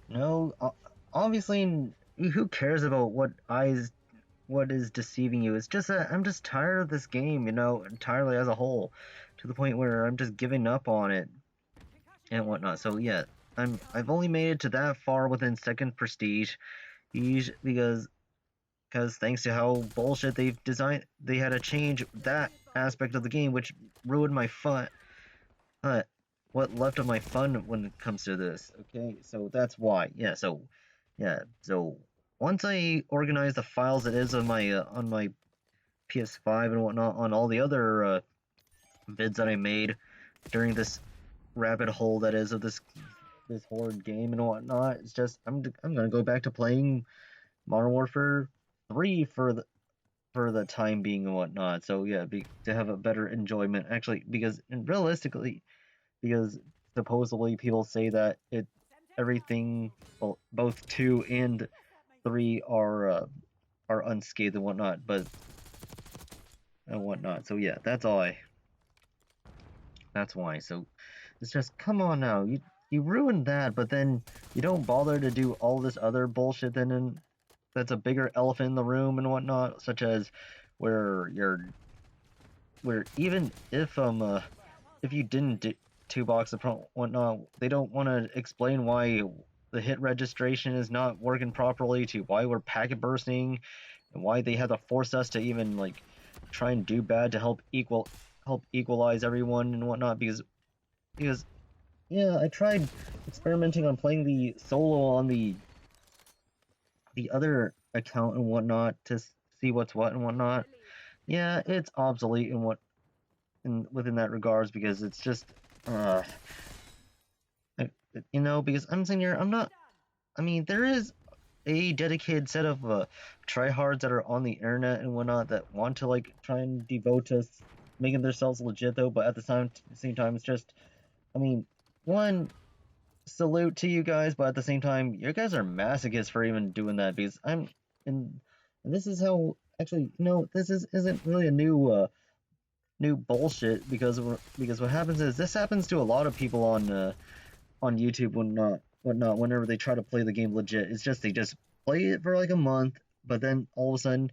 No, obviously, who cares about what is deceiving you? It's just that I'm just tired of this game, entirely as a whole, to the point where I'm just giving up on it and whatnot. So yeah, I've only made it to that far within second prestige, because thanks to how bullshit they've designed, they had to change that aspect of the game, which ruined my fun. What left of my fun when it comes to this? Okay, so that's why. So once I organize the files it is on my PS5 and whatnot on all the other vids that I made during this rabbit hole that is of this horrid game and whatnot, it's just I'm gonna go back to playing Modern Warfare 3 for the time being and whatnot. So yeah, to have a better enjoyment actually, because realistically, because supposedly people say that everything, well, both 2 and 3 are unscathed and whatnot, but and whatnot. So yeah, that's why. So it's just, come on now, you ruined that, but then you don't bother to do all this other bullshit that's a bigger elephant in the room and whatnot, such as where even if you didn't do 2 box of whatnot, they don't want to explain why the hit registration is not working properly, to why we're packet bursting, and why they had to force us to even like try and do bad to help equalize everyone and whatnot, because yeah, I tried experimenting on playing the solo on the other account and whatnot to see what's what and whatnot. Yeah, it's obsolete within that regards, because it's just uh because I'm sitting here, I'm not, I mean, there is a dedicated set of tryhards that are on the internet and whatnot that want to like try and devote to making themselves legit though, but at the same time, it's just, I mean, one, salute to you guys, but at the same time, you guys are masochists for even doing that, because and this is how, actually, this isn't really a new bullshit, because what happens is, this happens to a lot of people on YouTube whatnot whenever they try to play the game legit. It's just they just play it for like a month, but then all of a sudden,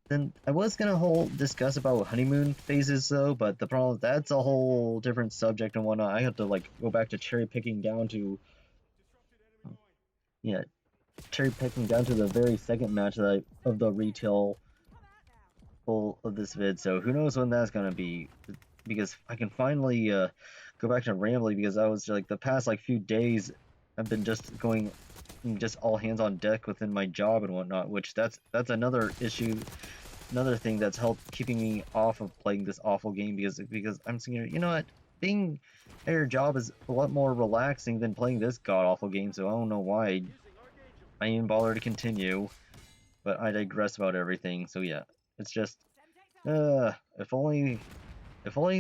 then I was gonna discuss about honeymoon phases though, but the problem is that's a whole different subject and whatnot. I have to like go back to cherry picking down to, yeah, cherry picking down to the very second match of the retail full of this vid. So who knows when that's gonna be, because I can finally go back to rambling, because I was like the past like few days I've been just going just all hands on deck within my job and whatnot, which that's another issue, another thing that's helped keeping me off of playing this awful game, because I'm thinking, what, being at your job is a lot more relaxing than playing this god awful game. So I don't know why I even bother to continue, but I digress about everything. So yeah, it's just if only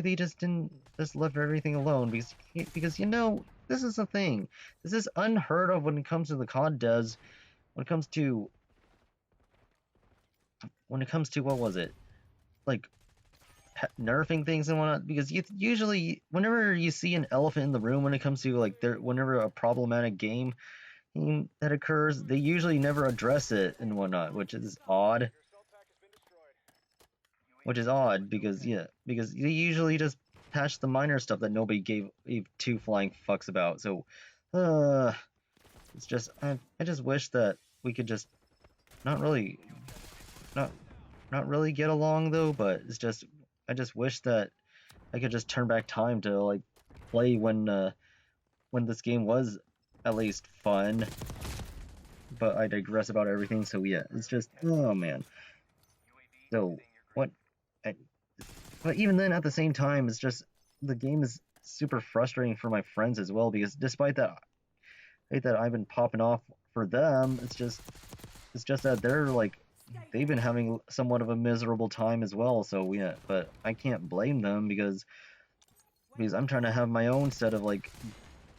they just didn't just left everything alone, because this is the thing. This is unheard of when it comes to the COD devs. When it comes to what was it? Like nerfing things and whatnot, because usually whenever you see an elephant in the room when it comes to like whenever a problematic game that occurs, they usually never address it and whatnot, which is odd. Which is odd because because they usually just patch the minor stuff that nobody gave two flying fucks about. So, it's just I just wish that we could just not really not not really get along though, but it's just I just wish that I could just turn back time to like play when this game was at least fun. But I digress about everything, so yeah, it's just oh man. So what I, but even then at the same time it's just the game is super frustrating for my friends as well, because despite that I've been popping off for them, it's just that they're like they've been having somewhat of a miserable time as well. So yeah, but I can't blame them because I'm trying to have my own set of like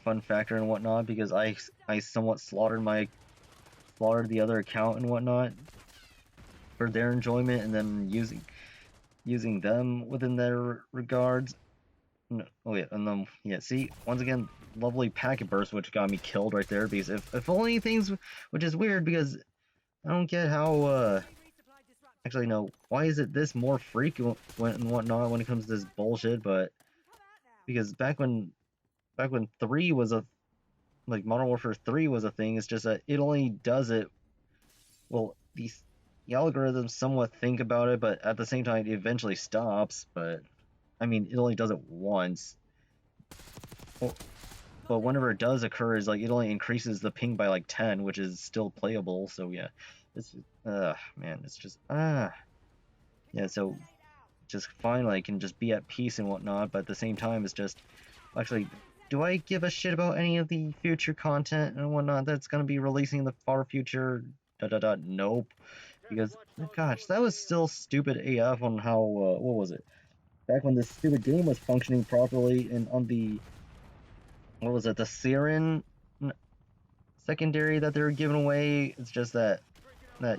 fun factor and whatnot, because I somewhat slaughtered the other account and whatnot for their enjoyment, and then using them within their regards. No, oh yeah, and then yeah, see, once again, lovely packet burst, which got me killed right there, because if only things, which is weird because I don't get how actually no, why is it this more frequent and whatnot when it comes to this bullshit? But because back when 3 was a like Modern Warfare 3 was a thing, it's just that it only does it well, the algorithms somewhat think about it, but at the same time it eventually stops. But I mean, it only does it once. Well, but whenever it does occur, is like it only increases the ping by like 10, which is still playable. So yeah, it's man, it's just yeah. So just finally I can just be at peace and whatnot. But at the same time, it's just actually, do I give a shit about any of the future content and whatnot that's gonna be releasing in the far future? Nope. Because gosh, that was still stupid AF on how what was it? Back when this stupid game was functioning properly and on the what was it, the Siren secondary that they were giving away. It's just that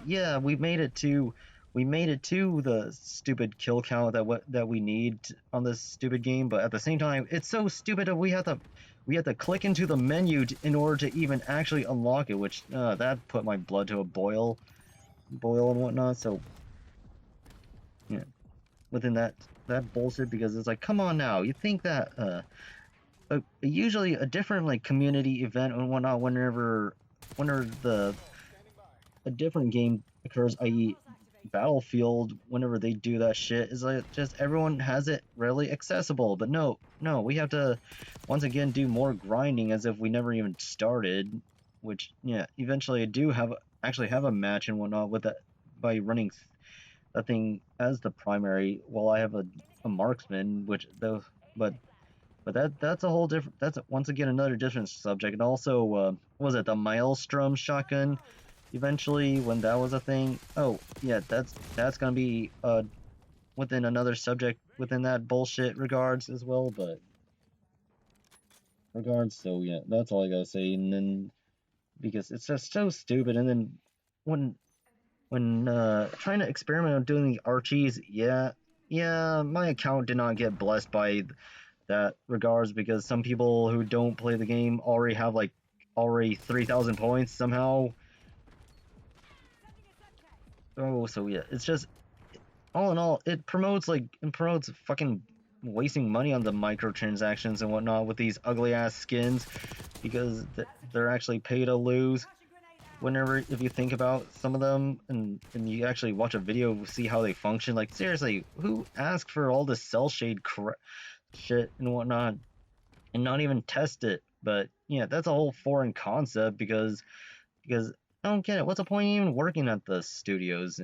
yeah, we made it to the stupid kill count that we need on this stupid game, but at the same time it's so stupid that we have to click into the menu in order to even actually unlock it, which that put my blood to a boil and whatnot. So yeah, within that bullshit, because it's like, come on now, you think that usually a different like community event and whatnot whenever a different game occurs, i.e. Battlefield, whenever they do that shit, is like just everyone has it readily accessible. But no, we have to once again do more grinding as if we never even started. Which yeah, eventually I do actually have a match and whatnot with that by running that thing as the primary, while I have a marksman, which though but that's a whole different. That's once again another different subject. And also, was it the Maelstrom shotgun? Eventually, when that was a thing. Oh yeah, that's gonna be within another subject within that bullshit regards as well. But regards, so yeah, that's all I gotta say. And then because it's just so stupid. And then when trying to experiment on doing the Archies, yeah, my account did not get blessed by that regards, because some people who don't play the game already have like 3,000 points somehow. Oh, so yeah, it's just all in all, it promotes fucking wasting money on the microtransactions and whatnot with these ugly ass skins, because they're actually pay to lose. Whenever if you think about some of them and you actually watch a video, see how they function, like seriously, who asked for all this cell shade shit and whatnot and not even test it? But yeah, that's a whole foreign concept, because I don't get it. What's the point of even working at the studios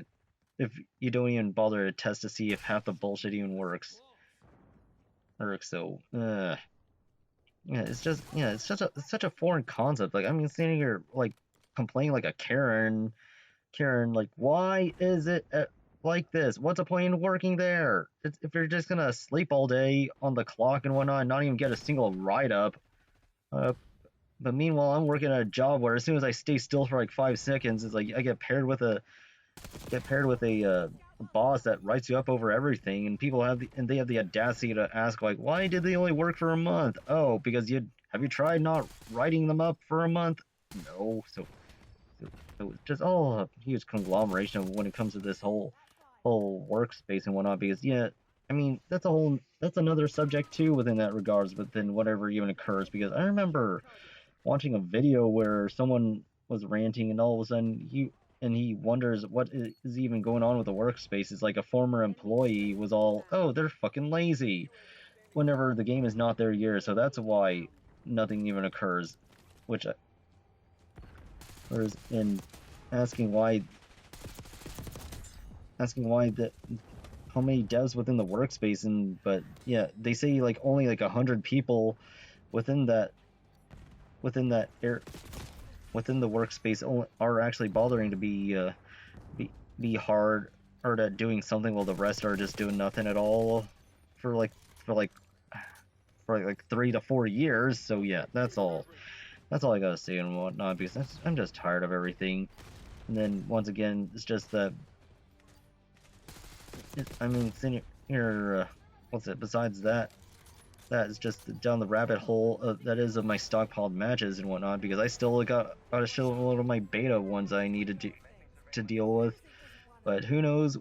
if you don't even bother to test to see if half the bullshit even works? So yeah, it's such a foreign concept. Like, I mean, sitting here like complaining like a Karen, like, why is it like this? What's the point in working there? If you're just gonna sleep all day on the clock and whatnot, and not even get a single write up. But meanwhile, I'm working at a job where as soon as I stay still for like 5 seconds, it's like I get paired with a boss that writes you up over everything, and people have they have the audacity to ask like, why did they only work for a month? Oh, because you have you tried not writing them up for a month? No, so, so it's just all a huge conglomeration of when it comes to this whole workspace and whatnot. Because yeah, I mean that's another subject too within that regards, but then whatever even occurs. Because I remember watching a video where someone was ranting and all of a sudden he wonders what is even going on with the workspace. It's like a former employee was all, oh, they're fucking lazy whenever the game is not their year, so that's why nothing even occurs. Which whereas in asking why the how many devs within the workspace, and but yeah, they say like only like 100 people within within that air within the workspace are actually bothering to be be hard at doing something while the rest are just doing nothing at all for like for like for like 3 to 4 years. So yeah, that's all I gotta say and whatnot, because I'm just tired of everything. And then once again, it's just that I mean, sitting here, what's it? Besides that, that is just down the rabbit hole that is of my stockpiled matches and whatnot, because I still got a shitload of my beta ones I needed to deal with. But who knows?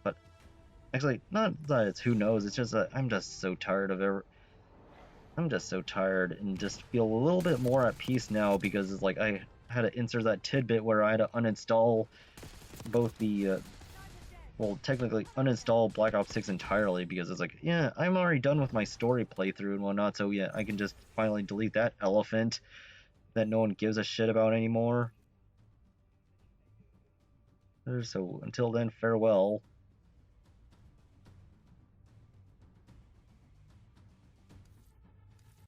But actually, not that it's who knows. It's just that I'm just so tired of it. I'm just so tired and just feel a little bit more at peace now, because it's like I had to insert that tidbit where I had to uninstall both the well, technically uninstall Black Ops 6 entirely, because it's like, yeah, I'm already done with my story playthrough and whatnot, so yeah, I can just finally delete that elephant that no one gives a shit about anymore. So until then, farewell.